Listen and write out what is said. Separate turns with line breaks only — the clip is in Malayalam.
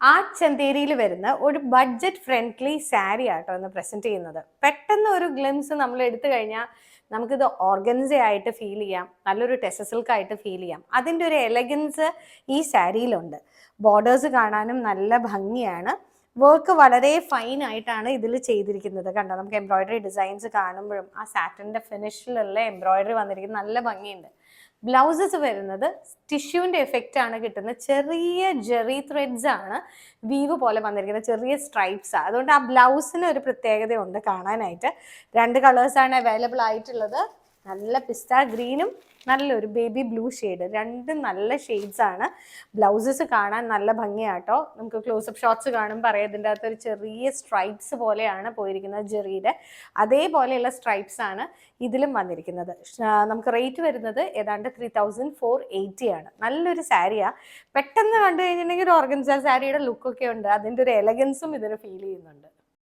ആ ചന്തേരിയിൽ വരുന്ന ഒരു ബഡ്ജറ്റ് ഫ്രണ്ട്ലി സാരി ആട്ടോ എന്ന് പ്രസന്റ് ചെയ്യുന്നത്. പെട്ടെന്ന് ഒരു ഗ്ലിംസ് നമ്മൾ എടുത്തു കഴിഞ്ഞാൽ നമുക്കിത് ഓർഗൻസ ആയിട്ട് ഫീൽ ചെയ്യാം, നല്ലൊരു ടെസസിൽക്ക് ആയിട്ട് ഫീൽ ചെയ്യാം. അതിൻ്റെ ഒരു എലഗൻസ് ഈ സാരിയിലുണ്ട്. ബോർഡേഴ്സ് കാണാനും നല്ല ഭംഗിയാണ്. വർക്ക് വളരെ ഫൈൻ ആയിട്ടാണ് ഇതിൽ ചെയ്തിരിക്കുന്നത്. കണ്ടോ, നമുക്ക് എംബ്രോയിഡറി ഡിസൈൻസ് കാണുമ്പോഴും ആ സാറ്റിൻ്റെ ഫിനിഷിലുള്ള എംബ്രോയിഡറി വന്നിരിക്കുന്നത് നല്ല ഭംഗിയുണ്ട്. ബ്ലൗസസ് വരുന്നത് ടിഷ്യൂവിൻ്റെ എഫക്റ്റ് ആണ് കിട്ടുന്നത്. ചെറിയ ജെറി ത്രെഡ്സ് ആണ് വീവ് പോലെ വന്നിരിക്കുന്നത്, ചെറിയ സ്ട്രൈപ്സ്. അതുകൊണ്ട് ആ ബ്ലൗസിന് ഒരു പ്രത്യേകതയുണ്ട് കാണാനായിട്ട്. 2 കളേഴ്സാണ് അവൈലബിൾ ആയിട്ടുള്ളത്. നല്ല പിസ്ത ഗ്രീനും നല്ലൊരു ബേബി ബ്ലൂ ഷെയ്ഡ്, 2 നല്ല ഷെയ്ഡ്സ് ആണ്. ബ്ലൗസസ് കാണാൻ നല്ല ഭംഗിയാട്ടോ. നമുക്ക് ക്ലോസപ്പ് ഷോട്ട്സ് കാണുമ്പോൾ അറിയാം ഇതിൻ്റെ അകത്ത് ഒരു ചെറിയ സ്ട്രൈപ്സ് പോലെയാണ് പോയിരിക്കുന്നത് ജെറിയുടെ. അതേപോലെയുള്ള സ്ട്രൈപ്സ് ആണ് ഇതിലും വന്നിരിക്കുന്നത്. നമുക്ക് റേറ്റ് വരുന്നത് ഏതാണ്ട് 3480 ആണ്. നല്ലൊരു സാരിയാണ്. പെട്ടെന്ന് കണ്ടു കഴിഞ്ഞിട്ടുണ്ടെങ്കിൽ ഒരു ഓർഗൻസ സാരിയുടെ ലുക്കൊക്കെ ഉണ്ട്. അതിൻ്റെ ഒരു എലഗൻസും ഇതിന് ഫീൽ ചെയ്യുന്നുണ്ട്.